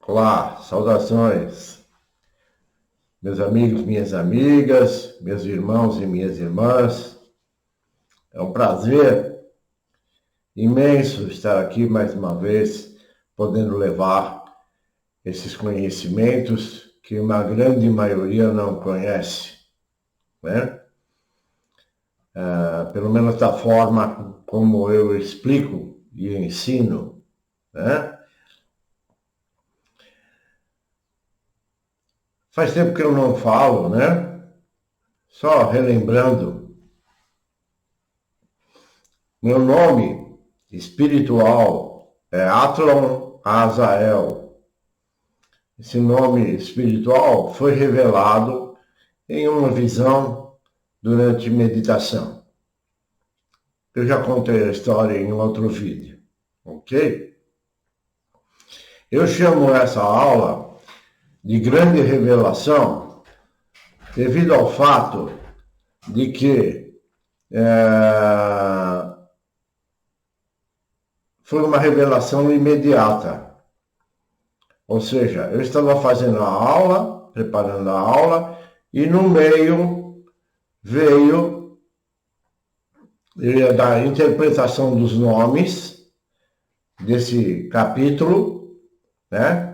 Olá, saudações, meus amigos, minhas amigas, meus irmãos e minhas irmãs. É um prazer imenso estar aqui mais uma vez, podendo levar esses conhecimentos que uma grande maioria não conhece, né? Pelo menos da forma como eu explico e ensino, né? Faz tempo que eu não falo, né? Só relembrando, meu nome espiritual é Atlon Azael. Esse nome espiritual foi revelado em uma visão durante meditação. Eu já contei a história em outro vídeo, ok? Eu chamo essa aula de grande revelação devido ao fato de que foi uma revelação imediata. Ou seja, eu estava fazendo a aula, preparando a aula, e no meio veio da interpretação dos nomes desse capítulo, né?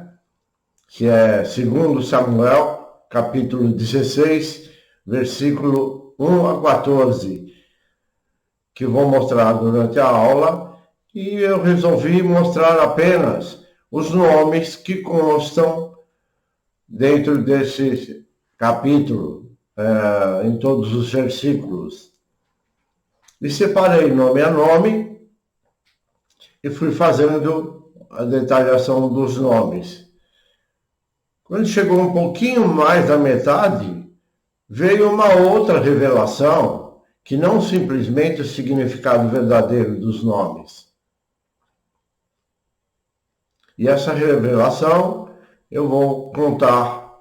Que é 2 Samuel, capítulo 16, versículo 1 a 14, que vou mostrar durante a aula, e eu resolvi mostrar apenas os nomes que constam dentro desse capítulo, em todos os versículos. E separei nome a nome e fui fazendo a detalhação dos nomes. Quando chegou um pouquinho mais da metade, veio uma outra revelação, que não simplesmente o significado verdadeiro dos nomes. E essa revelação eu vou contar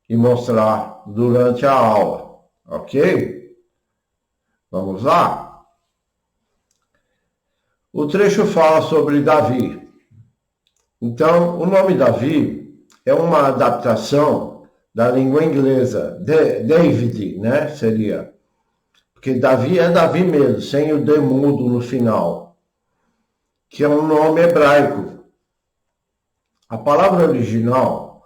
e mostrar durante a aula, ok? Vamos lá? O trecho fala sobre Davi. Então, o nome Davi é uma adaptação da língua inglesa, David, né? Seria. Porque Davi é Davi mesmo, sem o D mudo no final, que é um nome hebraico. A palavra original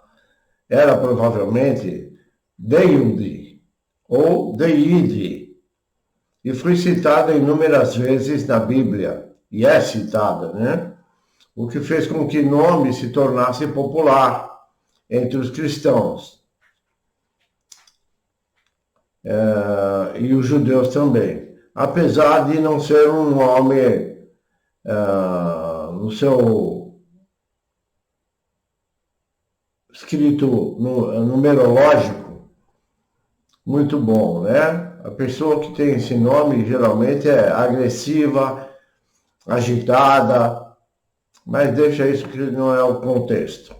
era provavelmente Deudi ou Deide, e foi citada inúmeras vezes na Bíblia, e é citada, né? O que fez com que o nome se tornasse popular entre os cristãos e os judeus também, apesar de não ser um nome no seu escrito numerológico muito bom, né? A pessoa que tem esse nome geralmente é agressiva, agitada, mas deixa isso que não é o contexto.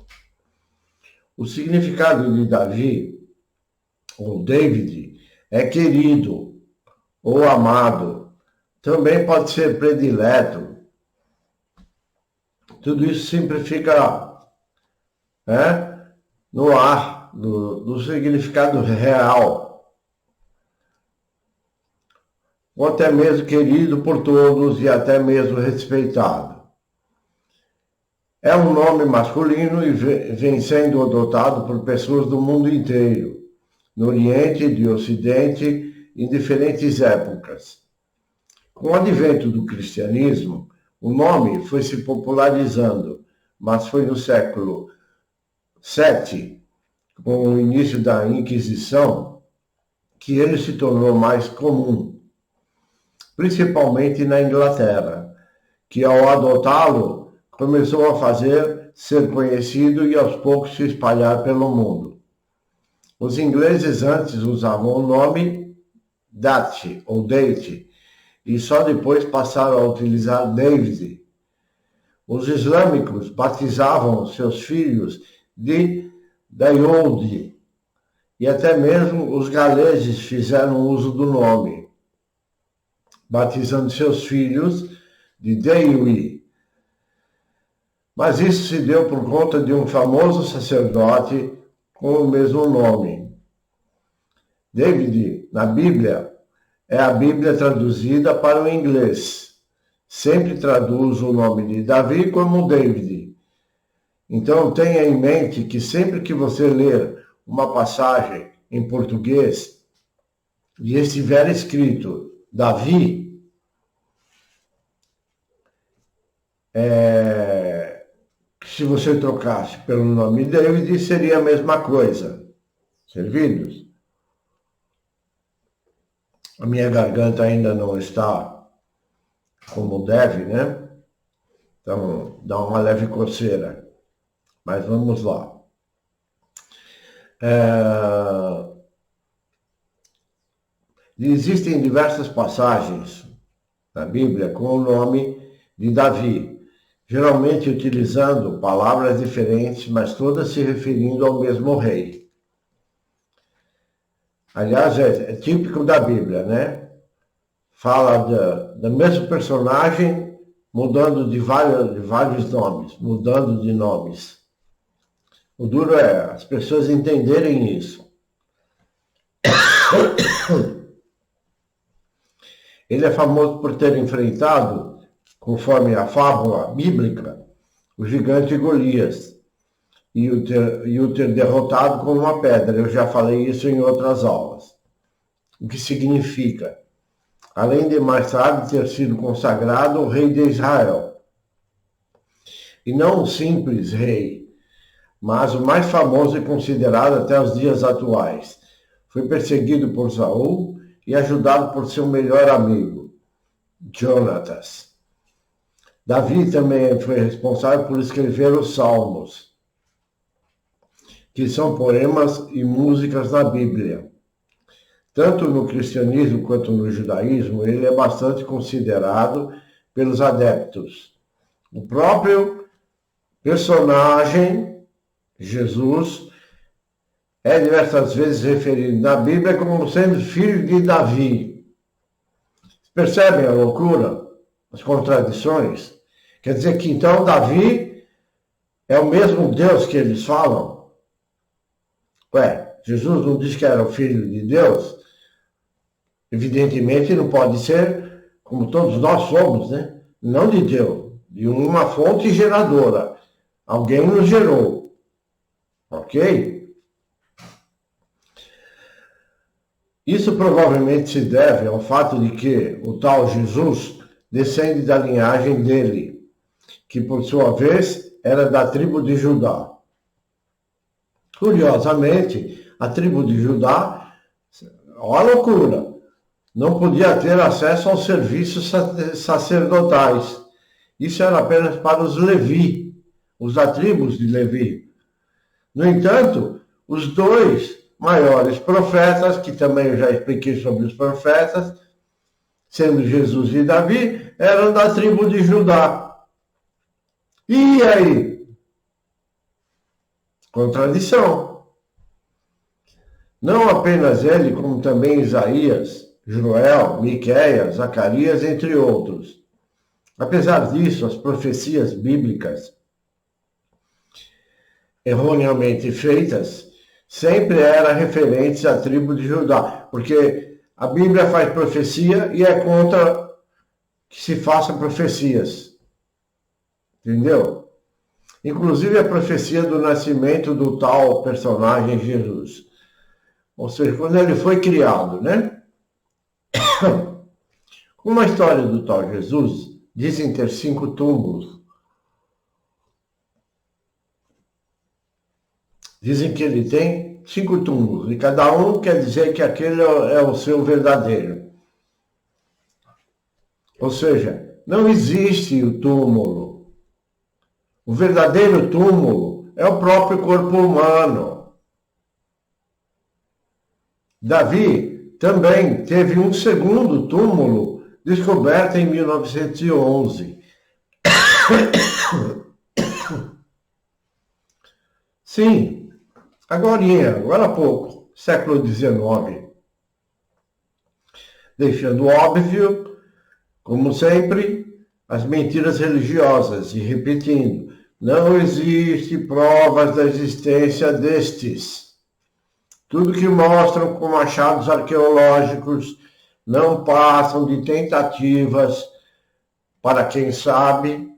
O significado de Davi, ou David, é querido ou amado. Também pode ser predileto. Tudo isso sempre fica, né, no ar do significado real. Ou até mesmo querido por todos e até mesmo respeitado. É um nome masculino e vem sendo adotado por pessoas do mundo inteiro, no Oriente e do Ocidente, em diferentes épocas. Com o advento do cristianismo, o nome foi se popularizando, mas foi no século VII, com o início da Inquisição, que ele se tornou mais comum, principalmente na Inglaterra, que ao adotá-lo começou a fazer ser conhecido e aos poucos se espalhar pelo mundo. Os ingleses antes usavam o nome Date ou Date e só depois passaram a utilizar David. Os islâmicos batizavam seus filhos de Daoud e até mesmo os galeses fizeram uso do nome, batizando seus filhos de Dewi. Mas isso se deu por conta de um famoso sacerdote com o mesmo nome. David, na Bíblia, é a Bíblia traduzida para o inglês. Sempre traduz o nome de Davi como David. Então tenha em mente que sempre que você ler uma passagem em português e estiver escrito Davi, se você trocasse pelo nome David, seria a mesma coisa. Servidos? A minha garganta ainda não está como deve, né? Então, dá uma leve coceira. Mas vamos lá. Existem diversas passagens na Bíblia com o nome de Davi, geralmente utilizando palavras diferentes, mas todas se referindo ao mesmo rei. Aliás, é típico da Bíblia, né? Fala do mesmo personagem mudando de vários nomes, mudando de nomes. O duro é as pessoas entenderem isso. Ele é famoso por ter enfrentado, conforme a fábula bíblica, o gigante Golias e o ter derrotado com uma pedra. Eu já falei isso em outras aulas. O que significa? Além de mais tarde ter sido consagrado o rei de Israel. E não um simples rei, mas o mais famoso e considerado até os dias atuais. Foi perseguido por Saul e ajudado por seu melhor amigo, Jonatas. Davi também foi responsável por escrever os Salmos, que são poemas e músicas na Bíblia. Tanto no cristianismo quanto no judaísmo, ele é bastante considerado pelos adeptos. O próprio personagem, Jesus, é diversas vezes referido na Bíblia como sendo filho de Davi. Percebem a loucura? As contradições? Quer dizer que então Davi é o mesmo Deus que eles falam? Ué, Jesus não disse que era o filho de Deus? Evidentemente não pode ser como todos nós somos, né? Não de Deus, de uma fonte geradora. Alguém nos gerou. Ok? Isso provavelmente se deve ao fato de que o tal Jesus descende da linhagem dele, que por sua vez era da tribo de Judá. Curiosamente, a tribo de Judá, olha a loucura, não podia ter acesso aos serviços sacerdotais. Isso era apenas para os Levi, os da tribo de Levi. No entanto, os dois maiores profetas, que também eu já expliquei sobre os profetas, sendo Jesus e Davi, eram da tribo de Judá. E aí? Contradição. Não apenas ele, como também Isaías, Joel, Miqueias, Zacarias, entre outros. Apesar disso, as profecias bíblicas erroneamente feitas sempre eram referentes à tribo de Judá, porque a Bíblia faz profecia e é contra que se façam profecias. Entendeu? Inclusive a profecia do nascimento do tal personagem Jesus. Ou seja, quando ele foi criado, né? Como a história do tal Jesus, dizem ter 5 túmulos. Dizem que ele tem 5 túmulos, e cada um quer dizer que aquele é o seu verdadeiro. Ou seja, não existe o túmulo. O verdadeiro túmulo é o próprio corpo humano. Davi também teve um segundo túmulo descoberto em 1911. Sim, agora há pouco, século XIX. Deixando óbvio, como sempre, as mentiras religiosas e repetindo, Não existe provas da existência destes. Tudo que mostram como achados arqueológicos não passam de tentativas, para quem sabe,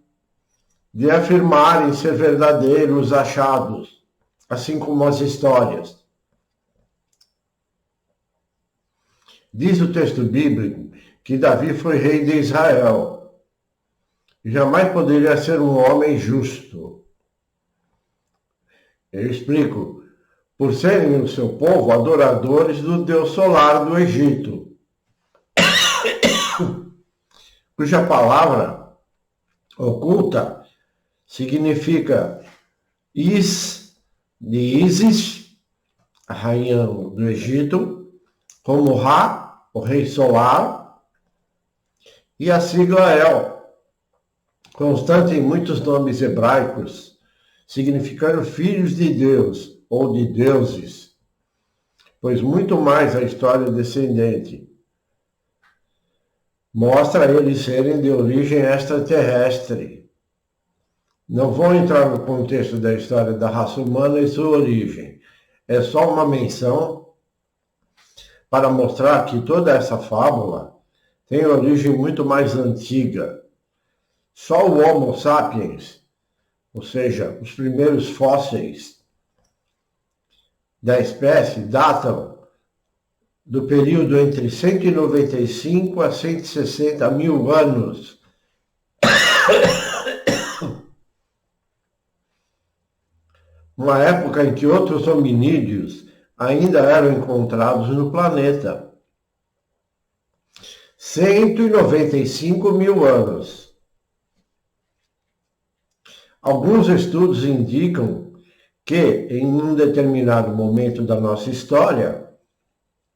de afirmarem ser verdadeiros achados, assim como as histórias. Diz o texto bíblico que Davi foi rei de Israel. Jamais poderia ser um homem justo. Eu explico. Por serem o seu povo adoradores do Deus solar do Egito, cuja palavra oculta significa Is, de Isis, a rainha do Egito, como Ra, o rei solar, e a sigla El, constante em muitos nomes hebraicos, significando filhos de Deus ou de deuses, pois muito mais a história descendente mostra eles serem de origem extraterrestre. Não vou entrar no contexto da história da raça humana e sua origem. É só uma menção para mostrar que toda essa fábula tem origem muito mais antiga. Só o Homo sapiens, ou seja, os primeiros fósseis da espécie, datam do período entre 195 a 160 mil anos. Uma época em que outros hominídeos ainda eram encontrados no planeta. 195 mil anos. Alguns estudos indicam que, em um determinado momento da nossa história,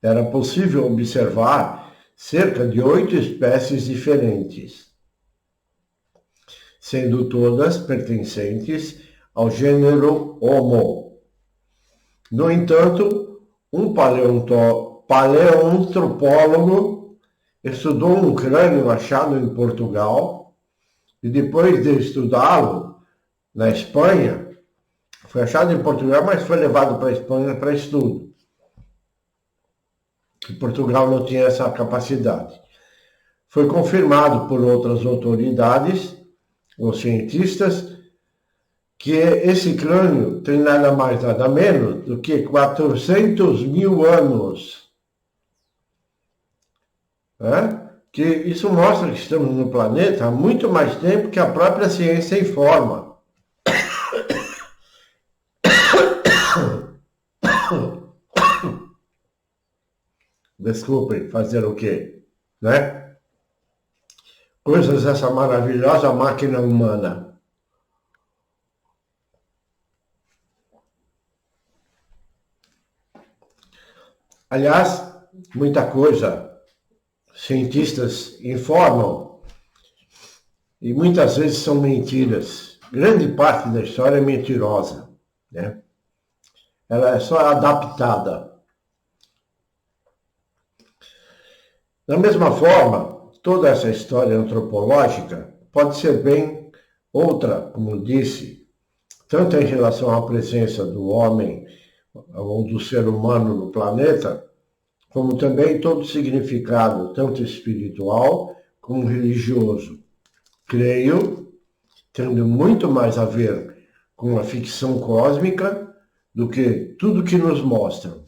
era possível observar cerca de 8 espécies diferentes, sendo todas pertencentes ao gênero Homo. No entanto, um paleoantropólogo estudou um crânio achado em Portugal e depois de estudá-lo na Espanha, foi achado em Portugal, mas foi levado para a Espanha para estudo. Que Portugal não tinha essa capacidade. Foi confirmado por outras autoridades, ou cientistas, que esse crânio tem nada mais, nada menos do que 400 mil anos. Que isso mostra que estamos no planeta há muito mais tempo que a própria ciência informa. Desculpem, fazer o quê? Né? Coisas dessa maravilhosa máquina humana. Aliás, muita coisa cientistas informam e muitas vezes são mentiras. Grande parte da história é mentirosa, né? Ela é só adaptada. Da mesma forma, toda essa história antropológica pode ser bem outra, como disse, tanto em relação à presença do homem ou do ser humano no planeta, como também todo significado, tanto espiritual como religioso. Creio, tendo muito mais a ver com a ficção cósmica do que tudo que nos mostram.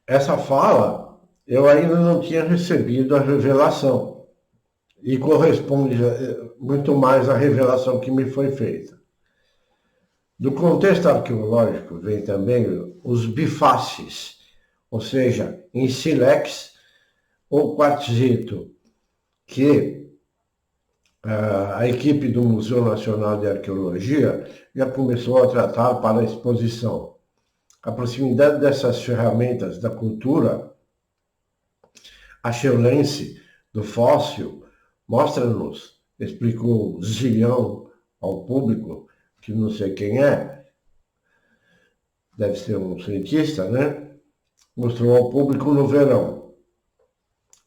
Essa fala, eu ainda não tinha recebido a revelação, e corresponde muito mais à revelação que me foi feita. Do contexto arqueológico vem também os bifaces, ou seja, em sílex ou quartzito, que a equipe do Museu Nacional de Arqueologia já começou a tratar para a exposição. A proximidade dessas ferramentas da cultura axeulense do fóssil mostra-nos, explicou Zilhão ao público, que não sei quem é, deve ser um cientista, né? Mostrou ao público no verão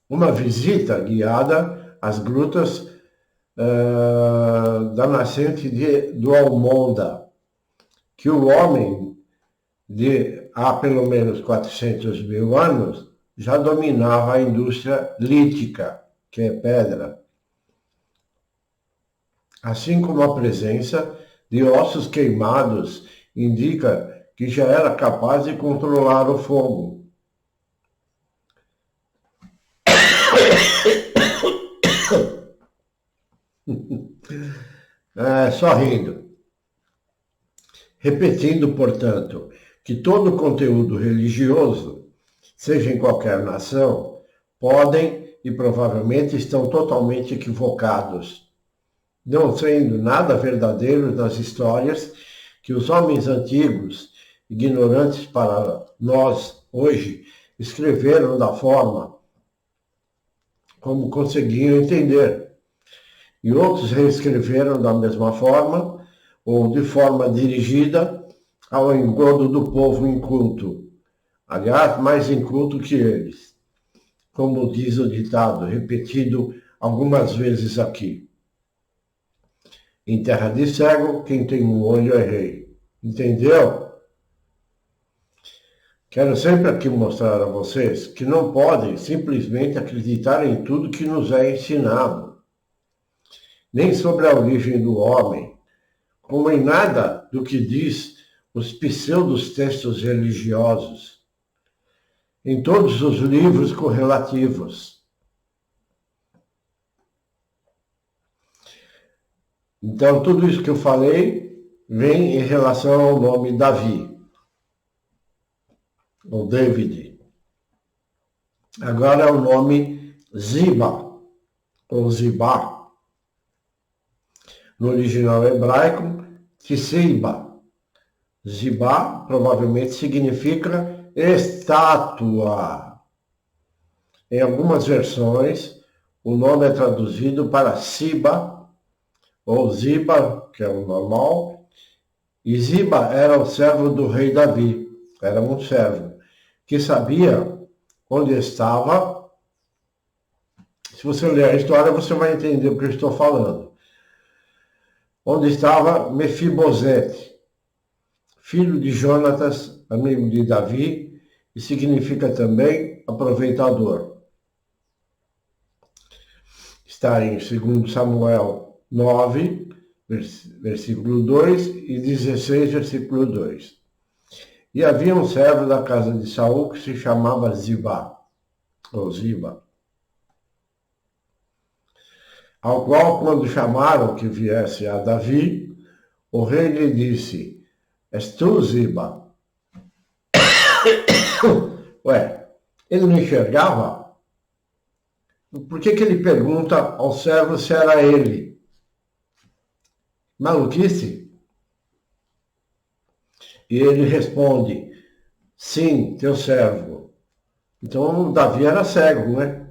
uma visita guiada às grutas da nascente do Almonda, que o homem, há pelo menos 400 mil anos, já dominava a indústria lítica, que é pedra, assim como a presença de ossos queimados indica que já era capaz de controlar o fogo. Só rindo. Repetindo, portanto, que todo conteúdo religioso, seja em qualquer nação, podem e provavelmente estão totalmente equivocados, não sendo nada verdadeiro nas histórias que os homens antigos, ignorantes para nós hoje, escreveram da forma como conseguiam entender. E outros reescreveram da mesma forma, ou de forma dirigida ao engodo do povo inculto. Aliás, mais inculto que eles, como diz o ditado, repetido algumas vezes aqui. Em terra de cego, quem tem um olho é rei. Entendeu? Quero sempre aqui mostrar a vocês que não podem simplesmente acreditar em tudo que nos é ensinado, nem sobre a origem do homem, como em nada do que diz os pseudos textos religiosos, em todos os livros correlativos. Então, tudo isso que eu falei vem em relação ao nome Davi, ou David. Agora é o nome Ziba, ou Zibá. No original hebraico, Tseiba. Zibá provavelmente significa estátua. Em algumas versões, o nome é traduzido para Siba, ou Ziba, que é o normal, e Ziba era o servo do rei Davi. Era um servo que sabia onde estava. Se você ler a história, você vai entender o que eu estou falando. Onde estava Mefibosete, filho de Jonatas, amigo de Davi, e significa também aproveitador. Está em 2 Samuel 9, versículo 2 e 16, versículo 2. E havia um servo da casa de Saul que se chamava Ziba, ou Ziba, ao qual, quando chamaram que viesse a Davi, o rei lhe disse: És tu, Ziba? Ué, ele não enxergava? Por que ele pergunta ao servo se era ele? Maluquice? E ele responde: sim, teu servo. Então Davi era cego, né?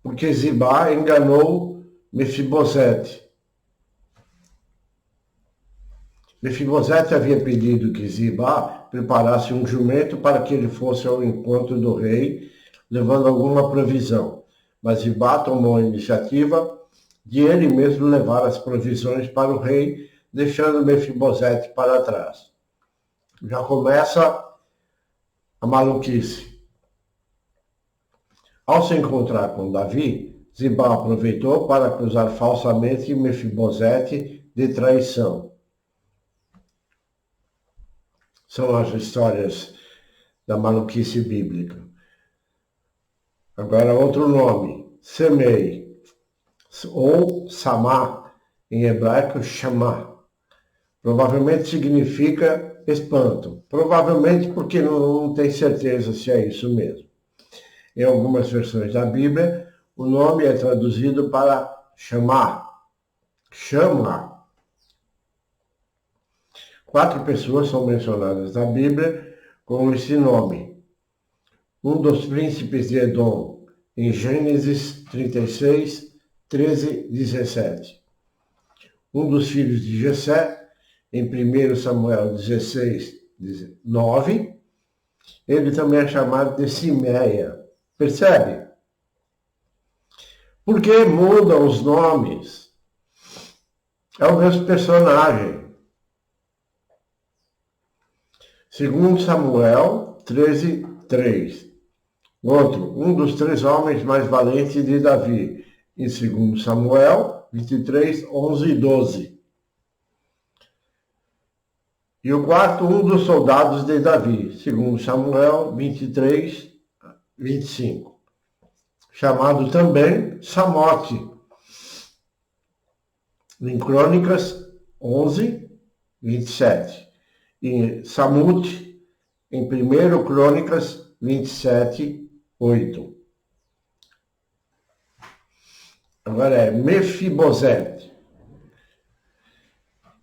Porque Ziba enganou Mefibosete. Mefibosete havia pedido que Ziba preparasse um jumento para que ele fosse ao encontro do rei, levando alguma provisão. Mas Ziba tomou a iniciativa de ele mesmo levar as provisões para o rei, deixando Mefibosete para trás. Já começa a maluquice. Ao se encontrar com Davi, Ziba aproveitou para acusar falsamente Mefibosete de traição. São as histórias da maluquice bíblica. Agora outro nome, Semei, ou Samá, em hebraico Shamá. Provavelmente significa espanto. Provavelmente porque não tem certeza se é isso mesmo. Em algumas versões da Bíblia, o nome é traduzido para chamar. Chama. 4 pessoas são mencionadas na Bíblia com esse nome. Um dos príncipes de Edom, em Gênesis 36, 13, 17. Um dos filhos de Jessé, em 1 Samuel 16, 9. Ele também é chamado de Simeia. Percebe? Por que mudam os nomes? É o mesmo personagem. Segundo Samuel 13:3. Outro, um dos 3 homens mais valentes de Davi. Em 2 Samuel 23:11 e 12. E o quarto, um dos soldados de Davi. 2 Samuel 23:25. Chamado também Samote. Em Crônicas 11:27. E Samute, em 1 Crônicas 27:8. Agora é Mefibosete.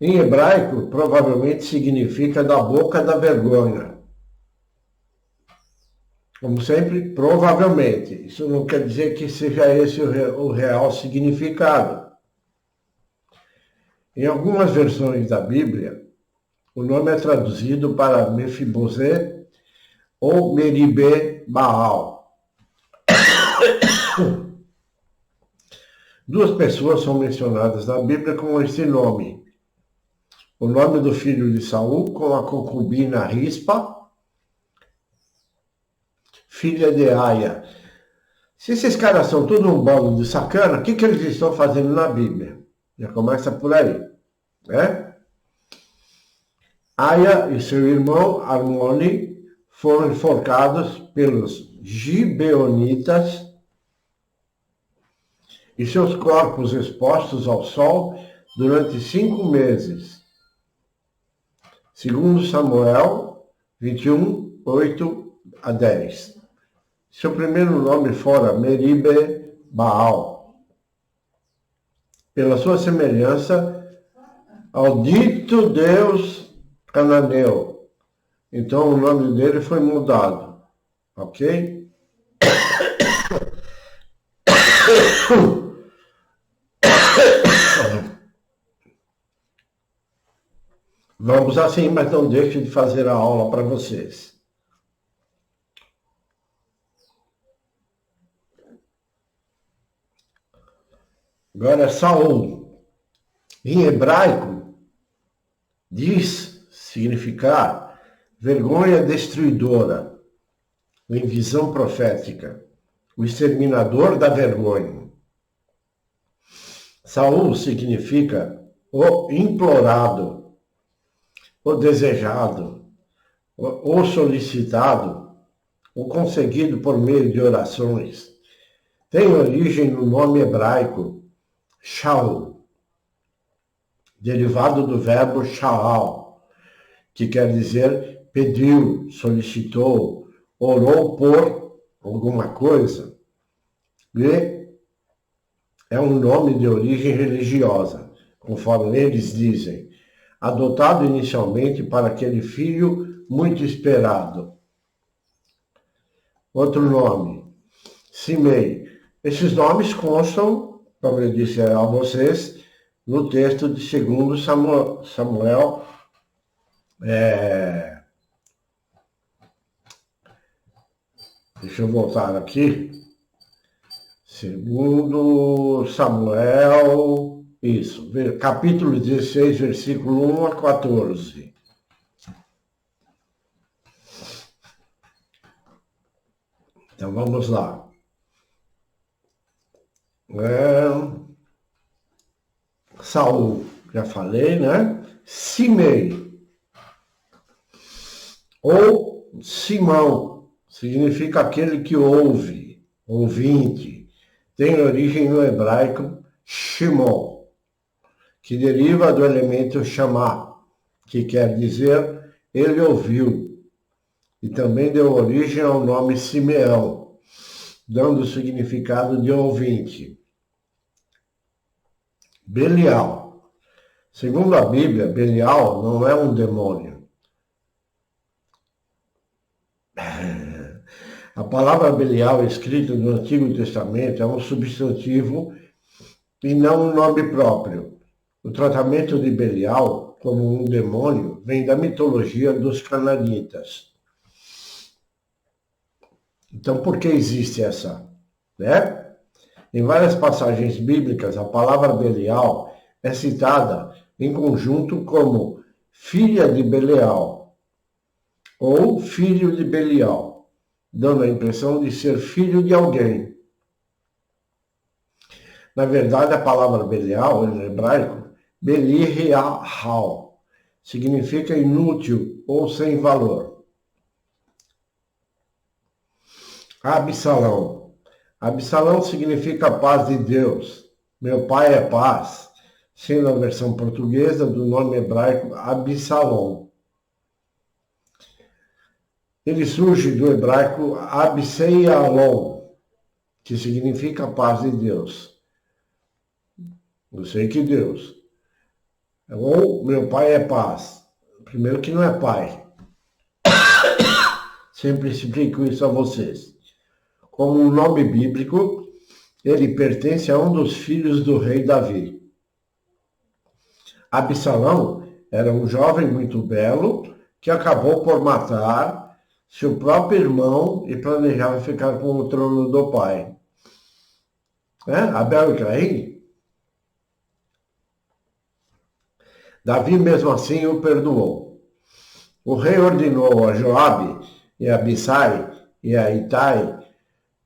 Em hebraico, provavelmente significa da boca da vergonha. Como sempre, provavelmente. Isso não quer dizer que seja esse o real significado. Em algumas versões da Bíblia, o nome é traduzido para Mefibosete ou Meribe Baal. 2 pessoas são mencionadas na Bíblia com esse nome. O nome do filho de Saul com a concubina Rispa, filha de Aia. Se esses caras são tudo um bando de sacana, o que eles estão fazendo na Bíblia? Já começa por aí, né? Aia e seu irmão Armoni foram enforcados pelos gibeonitas e seus corpos expostos ao sol durante 5 meses. Segundo Samuel 21:8-10. Seu primeiro nome fora Meribe Baal, pela sua semelhança ao dito Deus cananeu. Então o nome dele foi mudado, ok? Vamos assim, mas não deixe de fazer a aula para vocês. Agora, Saul, em hebraico, diz significar vergonha destruidora, em visão profética, o exterminador da vergonha. Saul significa o implorado, o desejado, o solicitado, o conseguido por meio de orações. Tem origem no nome hebraico Shaul, derivado do verbo Shaal, que quer dizer pediu, solicitou, orou por alguma coisa. E é um nome de origem religiosa, conforme eles dizem, adotado inicialmente para aquele filho muito esperado. Outro nome, Simei. Esses nomes constam, como eu disse a vocês, no texto de 2 Samuel, deixa eu voltar aqui, 2 Samuel, isso, capítulo 16, versículo 1-14. Então vamos lá. Saul, já falei, né? Simei, ou Simão, significa aquele que ouve, ouvinte. Tem origem no hebraico Shimon, que deriva do elemento chamar, que quer dizer ele ouviu. E também deu origem ao nome Simeão, dando o significado de ouvinte. Belial. Segundo a Bíblia, Belial não é um demônio. A palavra Belial, escrita no Antigo Testamento, é um substantivo e não um nome próprio. O tratamento de Belial como um demônio vem da mitologia dos cananitas. Então, por que existe essa, né? Em várias passagens bíblicas, a palavra Belial é citada em conjunto como filha de Belial ou filho de Belial, dando a impressão de ser filho de alguém. Na verdade, a palavra Belial, em hebraico, Belial, significa inútil ou sem valor. Absalão. Absalão significa paz de Deus. Meu pai é paz, sendo a versão portuguesa do nome hebraico Absalom. Ele surge do hebraico Abseialom, que significa paz de Deus. Eu sei que Deus. Ou meu pai é paz. Primeiro que não é pai. Sempre explico isso a vocês. Como um nome bíblico, ele pertence a um dos filhos do rei Davi. Absalão era um jovem muito belo que acabou por matar seu próprio irmão e planejava ficar com o trono do pai. Abel e Caim? Davi mesmo assim o perdoou. O rei ordenou a Joabe e a Abissai e a Itai,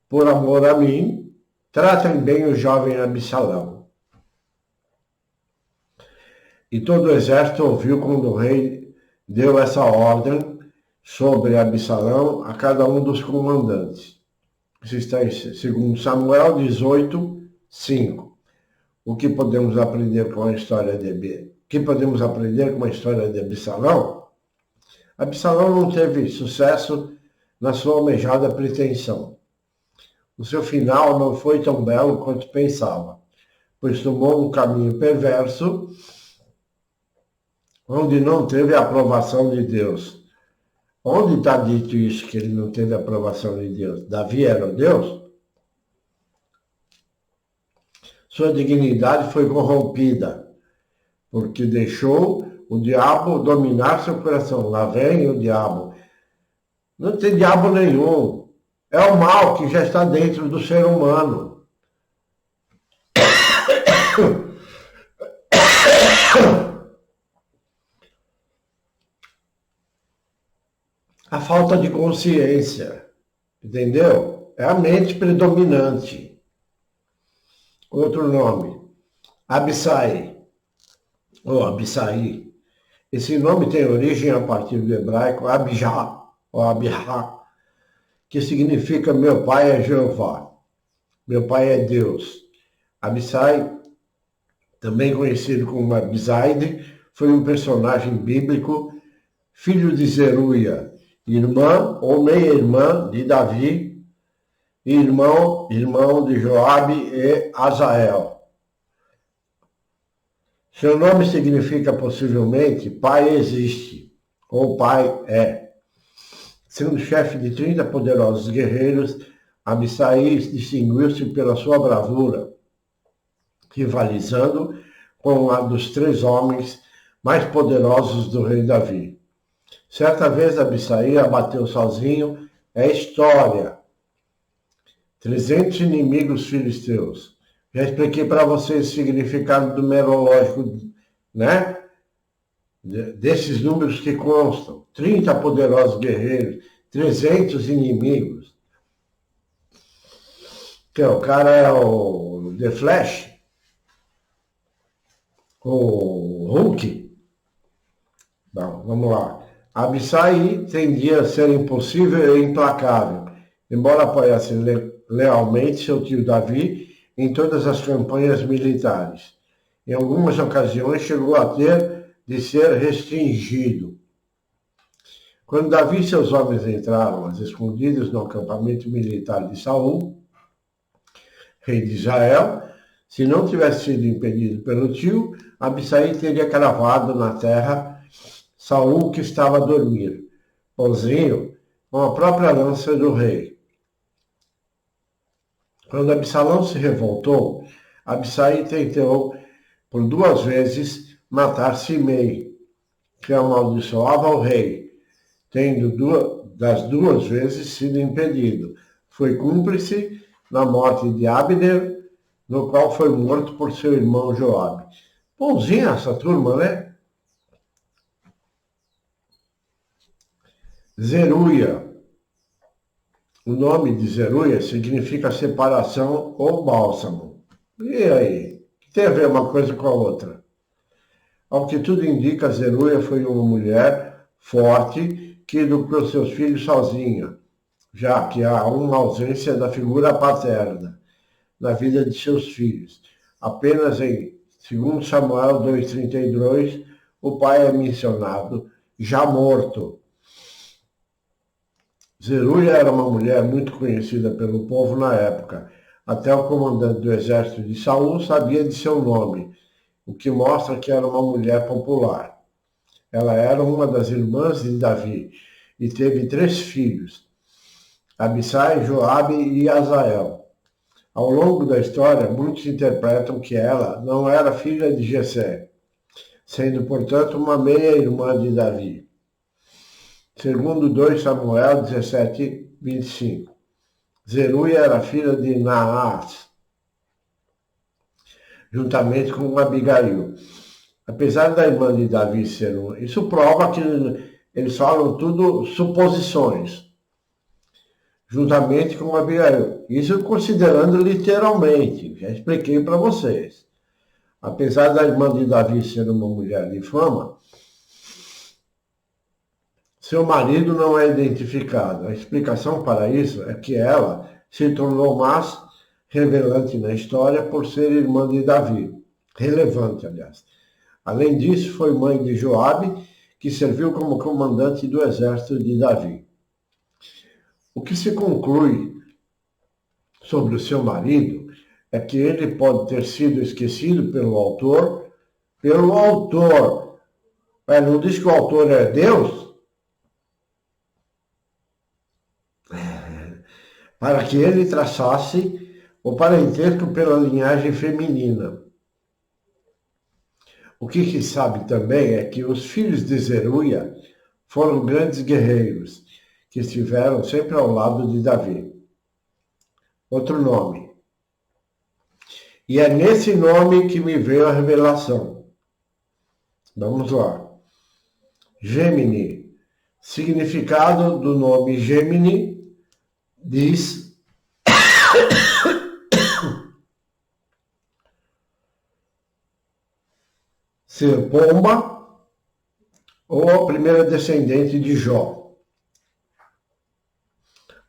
por amor a mim, tratem bem o jovem Absalão. E todo o exército ouviu quando o rei deu essa ordem sobre Absalão a cada um dos comandantes. Isso está em 2 Samuel 18, 5. O que podemos aprender com a história de Absalão? Absalão não teve sucesso na sua almejada pretensão. O seu final não foi tão belo quanto pensava, pois tomou um caminho perverso, onde não teve a aprovação de Deus. Onde está dito isso, que ele não teve a aprovação de Deus? Davi era o Deus? Sua dignidade foi corrompida, porque deixou o diabo dominar seu coração. Lá vem o diabo. Não tem diabo nenhum. É o mal que já está dentro do ser humano. A falta de consciência, entendeu? É a mente predominante. Outro nome, Abissai, ou Abissai. Esse nome tem origem a partir do hebraico Abijah, ou Abihá, que significa meu pai é Jeová, meu pai é Deus. Abissai, também conhecido como Abisaide, foi um personagem bíblico, filho de Zeruia, irmã ou meia-irmã de Davi, irmão de Joabe e Azael. Seu nome significa possivelmente pai existe, ou pai é. Sendo chefe de 30 poderosos guerreiros, Abissai distinguiu-se pela sua bravura, rivalizando com a dos 3 homens mais poderosos do rei Davi. Certa vez Abissai abateu sozinho, é história, 300 inimigos filisteus. Já expliquei para vocês o significado numerológico, né? Desses números que constam. 30 poderosos guerreiros, 300 inimigos. Que o cara é o The Flash, o Hulk. Bom, vamos lá. Abissai tendia a ser impossível e implacável, embora apoiasse lealmente seu tio Davi em todas as campanhas militares. Em algumas ocasiões chegou a ter de ser restringido. Quando Davi e seus homens entraram às escondidas no acampamento militar de Saul, rei de Israel, se não tivesse sido impedido pelo tio, Abissai teria cravado na terra Saul, que estava a dormir, pãozinho, com a própria lança do rei. Quando Absalão se revoltou, Abissai tentou por 2 vezes matar Simei, que amaldiçoava o rei, tendo das 2 vezes sido impedido. Foi cúmplice na morte de Abner no qual foi morto por seu irmão Joabe. Bonzinha essa turma, né? Zeruia. O nome de Zeruia significa separação ou bálsamo. E aí? O que tem a ver uma coisa com a outra? Ao que tudo indica, Zeruia foi uma mulher forte que educou seus filhos sozinha, já que há uma ausência da figura paterna na vida de seus filhos. Apenas em 2 Samuel 2,32, o pai é mencionado, já morto. Zeruia era uma mulher muito conhecida pelo povo na época. Até o comandante do exército de Saul sabia de seu nome, o que mostra que era uma mulher popular. Ela era uma das irmãs de Davi e teve 3 filhos, Abissai, Joabe e Azael. Ao longo da história, muitos interpretam que ela não era filha de Jessé, sendo, portanto, uma meia-irmã de Davi. Segundo 2 Samuel 17, 25. Zeruia era filha de Naás, juntamente com Abigail. Apesar da irmã de Davi ser uma... Isso prova que eles falam tudo suposições, juntamente com Abigail. Isso considerando literalmente, já expliquei para vocês. Apesar da irmã de Davi ser uma mulher de fama, seu marido não é identificado. A explicação para isso é que ela se tornou mais relevante na história por ser irmã de Davi. Relevante, aliás. Além disso, foi mãe de Joabe, que serviu como comandante do exército de Davi. O que se conclui sobre o seu marido é que ele pode ter sido esquecido pelo autor. Não diz que o autor é Deus? Para que ele traçasse o parentesco pela linhagem feminina. O que se sabe também é que os filhos de Zeruia foram grandes guerreiros, que estiveram sempre ao lado de Davi. Outro nome. E é nesse nome que me veio a revelação. Vamos lá. Gêmini. Significado do nome Gêmini diz ser pomba ou a primeira descendente de Jó.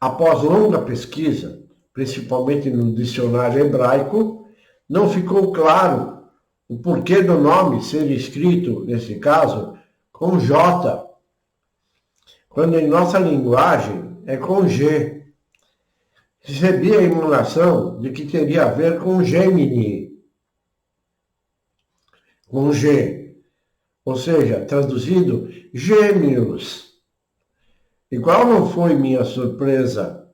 Após longa pesquisa, principalmente no dicionário hebraico, não ficou claro o porquê do nome ser escrito, nesse caso, com J, quando em nossa linguagem é com G. Recebi a emanação de que teria a ver com Gêmini, com G, ou seja, traduzido, gêmeos. E qual não foi minha surpresa?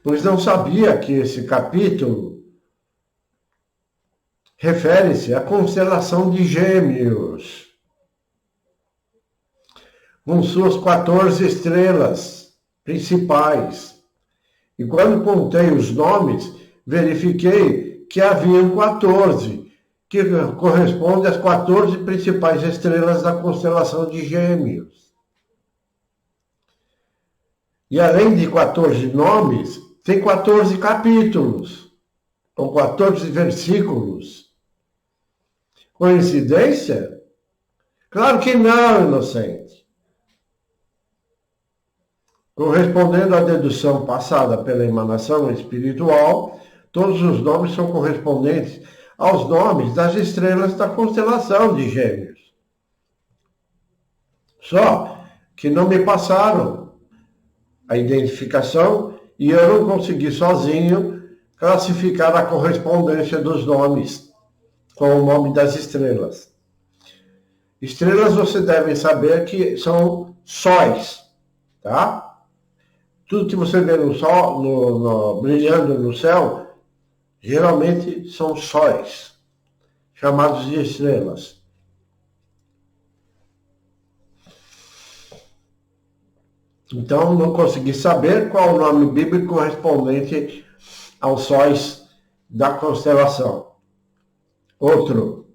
Pois não sabia que esse capítulo refere-se à constelação de Gêmeos, com suas 14 estrelas principais. E quando contei os nomes, verifiquei que haviam 14, que corresponde às 14 principais estrelas da constelação de Gêmeos. E além de 14 nomes, tem 14 capítulos, ou 14 versículos. Coincidência? Claro que não, inocente. Correspondendo à dedução passada pela emanação espiritual, todos os nomes são correspondentes aos nomes das estrelas da constelação de Gêmeos. Só que não me passaram a identificação e eu não consegui sozinho classificar a correspondência dos nomes com o nome das estrelas. Estrelas você deve saber que são sóis, tá? Tudo que você vê no sol, brilhando no céu, geralmente são sóis, chamados de estrelas. Então, não consegui saber qual o nome bíblico correspondente aos sóis da constelação. Outro.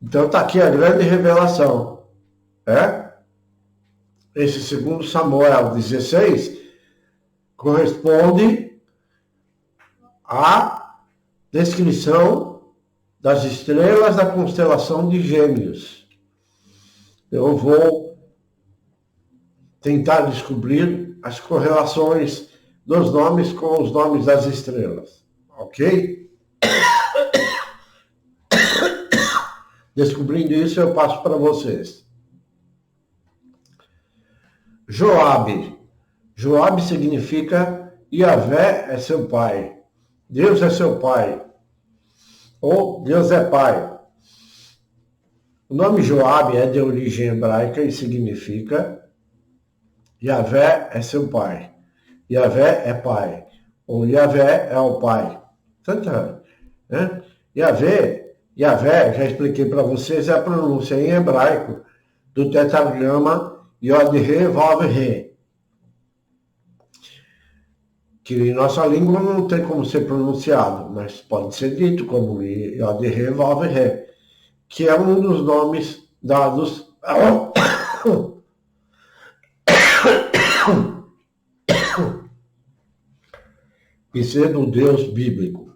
Então está aqui a grande revelação. Esse segundo Samuel 16 corresponde à descrição das estrelas da constelação de Gêmeos. Eu vou tentar descobrir as correlações dos nomes com os nomes das estrelas, ok? Descobrindo isso, eu passo para vocês. Joabe. Joabe significa Yahvé é seu pai. Deus é seu pai. Ou Deus é pai. O nome Joabe é de origem hebraica e significa Yahvé é seu pai. Yahvé é pai. Ou Yahvé é o pai. Tanto, né? Yahvé, já expliquei para vocês, é a pronúncia em hebraico do tetragrama Yod-He, Vav-He. Que em nossa língua não tem como ser pronunciado, mas pode ser dito como Yod-He, Vav-He, que é um dos nomes dados e sendo o Deus bíblico,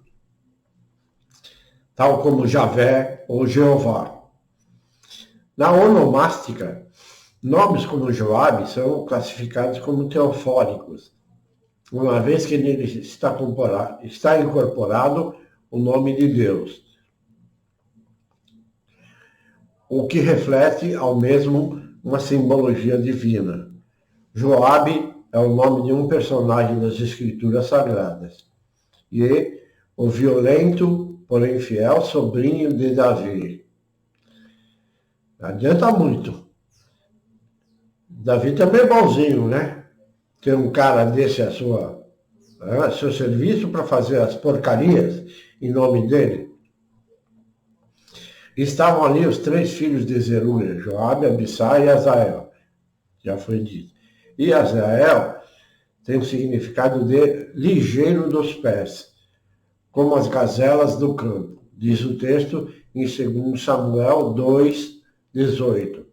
tal como Javé ou Jeová. Na onomástica, nomes como Joabe são classificados como teofóricos, uma vez que nele está incorporado o nome de Deus, o que reflete ao mesmo uma simbologia divina. Joabe é o nome de um personagem das Escrituras Sagradas e o violento, porém fiel, sobrinho de Davi. Não adianta muito. Davi também é bonzinho, né? Ter um cara desse a seu serviço para fazer as porcarias em nome dele. Estavam ali os 3 filhos de Zeruia, Joabe, Abissai e Azael. Já foi dito. E Azael tem o significado de ligeiro dos pés, como as gazelas do campo. Diz o texto em 2 Samuel 2:18.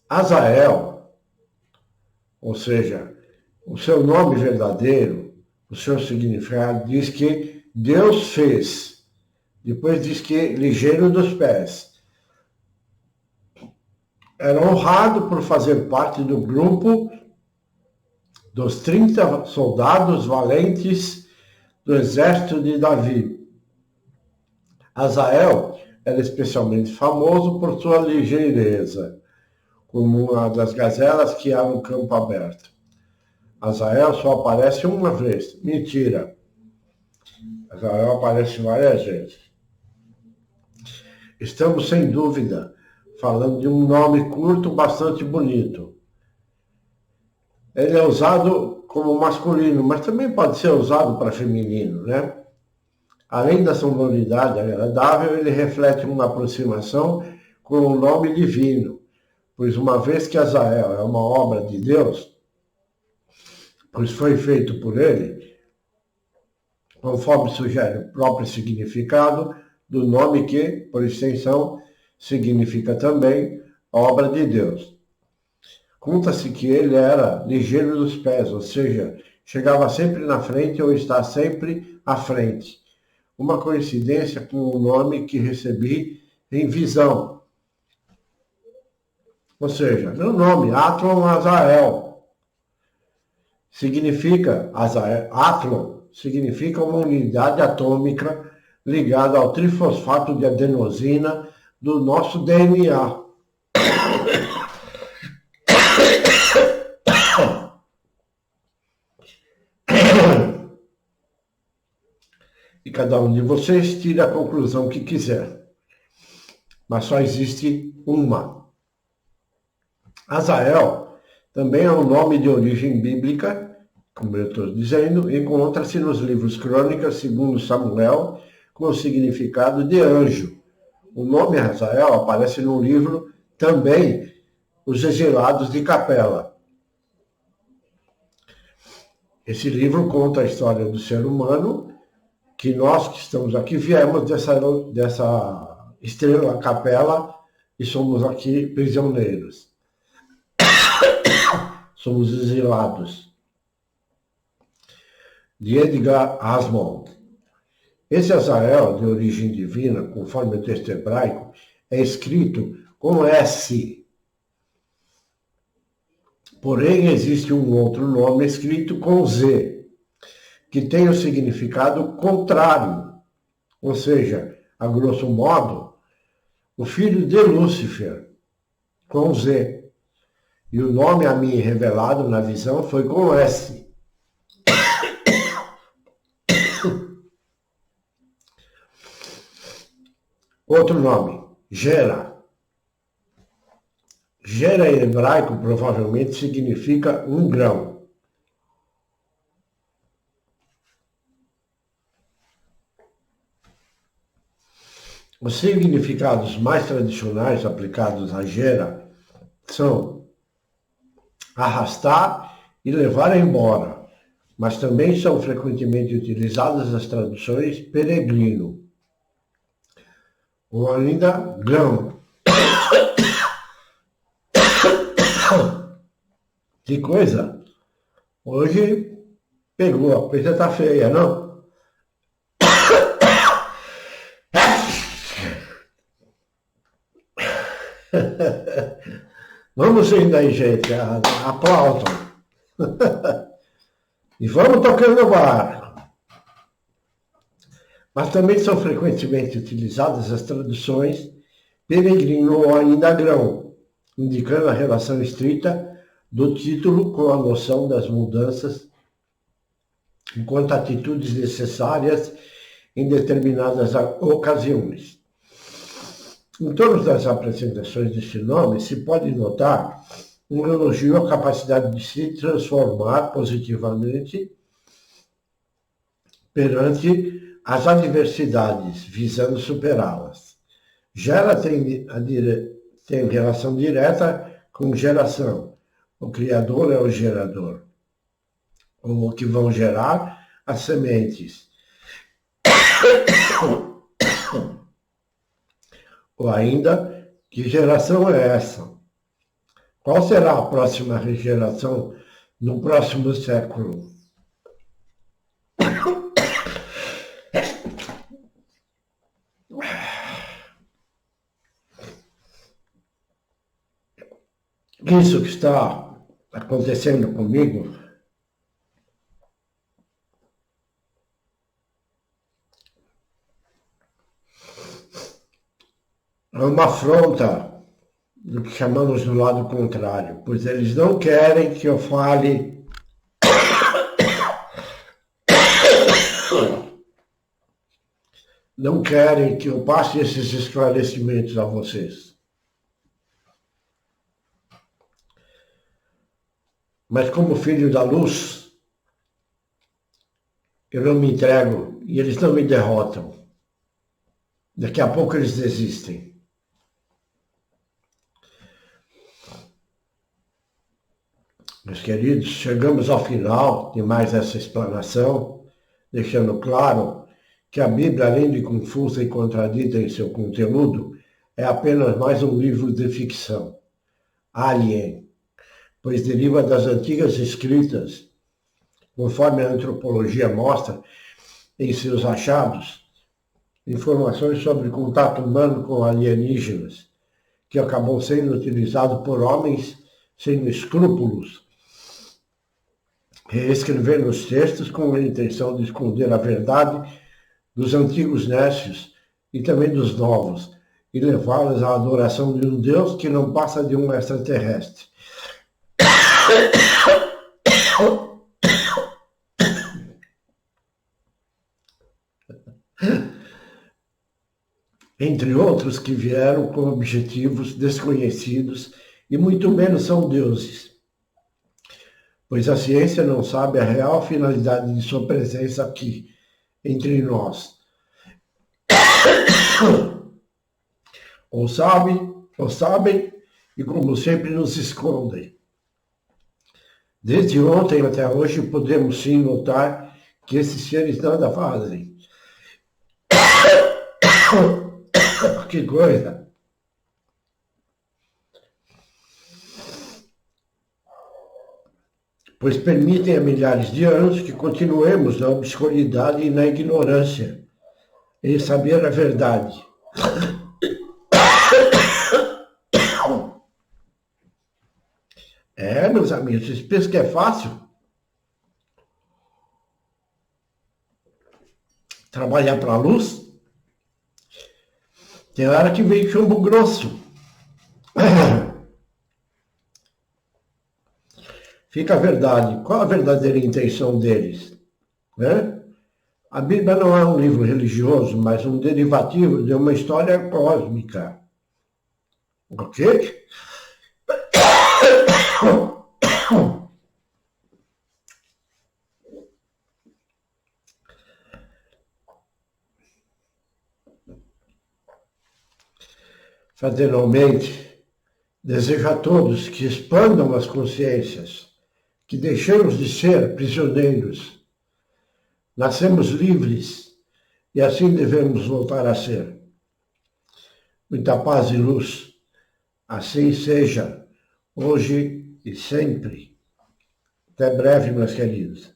Azael, ou seja, o seu nome verdadeiro, o seu significado, diz que Deus fez. Depois diz que ligeiro dos pés. Era honrado por fazer parte do grupo dos 30 soldados valentes do exército de Davi. Azael era especialmente famoso por sua ligeireza, como uma das gazelas que há no campo aberto. Azael só aparece uma vez. Mentira. Azael aparece várias vezes. Estamos, sem dúvida, falando de um nome curto, bastante bonito. Ele é usado como masculino, mas também pode ser usado para feminino, né? Além da sonoridade agradável, ele reflete uma aproximação com o nome divino, pois uma vez que Azael é uma obra de Deus, pois foi feito por ele, conforme sugere o próprio significado do nome que, por extensão, significa também obra de Deus. Conta-se que ele era ligeiro dos pés, ou seja, chegava sempre na frente ou está sempre à frente. Uma coincidência com o nome que recebi em visão. Ou seja, meu nome, Atlon Azael, significa, Atlon significa uma unidade atômica ligada ao trifosfato de adenosina do nosso DNA. E cada um de vocês tira a conclusão que quiser. Mas só existe uma. Azael também é um nome de origem bíblica, como eu estou dizendo, encontra-se nos livros Crônicas, 2 Samuel, com o significado de anjo. O nome Azael aparece no livro também Os Exilados de Capela. Esse livro conta a história do ser humano, que nós que estamos aqui viemos dessa estrela capela e somos aqui prisioneiros. Somos exilados. De Edgar Asmund. Esse Azael, de origem divina, conforme o texto hebraico, é escrito com S. Porém, existe um outro nome escrito com Z, que tem o significado contrário. Ou seja, a grosso modo, o filho de Lúcifer, com Z. E o nome a mim revelado na visão foi com S. Outro nome, Gera. Gera em hebraico provavelmente significa um grão. Os significados mais tradicionais aplicados a Gera são arrastar e levar embora, mas também são frequentemente utilizadas as traduções peregrino, ou ainda grão. Que coisa! Hoje pegou, a coisa tá feia, não? Vamos indo aí, gente, aplaudam. E vamos tocando o barco. Mas também são frequentemente utilizadas as traduções peregrino ou ainda grão, indicando a relação estrita do título com a noção das mudanças enquanto atitudes necessárias em determinadas ocasiões. Em torno das apresentações deste nome, se pode notar um elogio à capacidade de se transformar positivamente perante as adversidades, visando superá-las. Gera tem relação direta com geração. O Criador é o gerador, ou o que vão gerar as sementes. Ou ainda, que geração é essa? Qual será a próxima geração no próximo século? Isso que está acontecendo comigo é uma afronta do que chamamos do lado contrário, pois eles não querem que eu fale não querem que eu passe esses esclarecimentos a vocês. Mas como filho da luz, eu não me entrego e eles não me derrotam. Daqui a pouco eles desistem. Meus queridos, chegamos ao final de mais essa explanação, deixando claro que a Bíblia, além de confusa e contradita em seu conteúdo, é apenas mais um livro de ficção, alien, pois deriva das antigas escritas, conforme a antropologia mostra em seus achados, informações sobre contato humano com alienígenas, que acabou sendo utilizado por homens sem escrúpulos, reescrevendo os textos com a intenção de esconder a verdade dos antigos nécios e também dos novos, e levá-los à adoração de um Deus que não passa de um extraterrestre. Entre outros que vieram com objetivos desconhecidos e muito menos são deuses, pois a ciência não sabe a real finalidade de sua presença aqui, entre nós. Ou sabem, e como sempre nos escondem. Desde ontem até hoje podemos sim notar que esses seres nada fazem. Que coisa! Pois permitem há milhares de anos que continuemos na obscuridade e na ignorância, em saber a verdade. Meus amigos, vocês pensam que é fácil? Trabalhar para a luz? Tem hora que vem chumbo grosso. Fica a verdade. Qual a verdadeira intenção deles? Né? A Bíblia não é um livro religioso, mas um derivativo de uma história cósmica. Ok? Fraternalmente, desejo a todos que expandam as consciências, que deixemos de ser prisioneiros. Nascemos livres e assim devemos voltar a ser. Muita paz e luz. Assim seja, hoje e sempre. Até breve, meus queridos.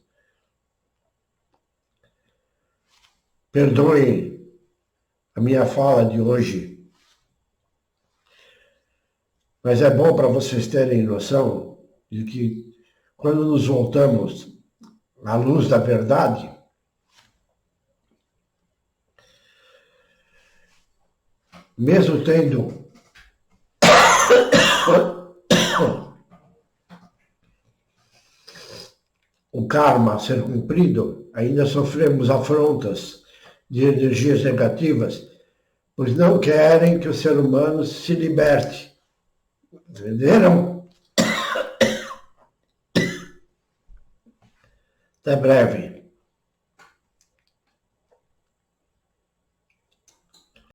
Perdoem a minha fala de hoje, mas é bom para vocês terem noção de que quando nos voltamos à luz da verdade, mesmo tendo o karma a ser cumprido, ainda sofremos afrontas de energias negativas, pois não querem que o ser humano se liberte. Entenderam? Até breve.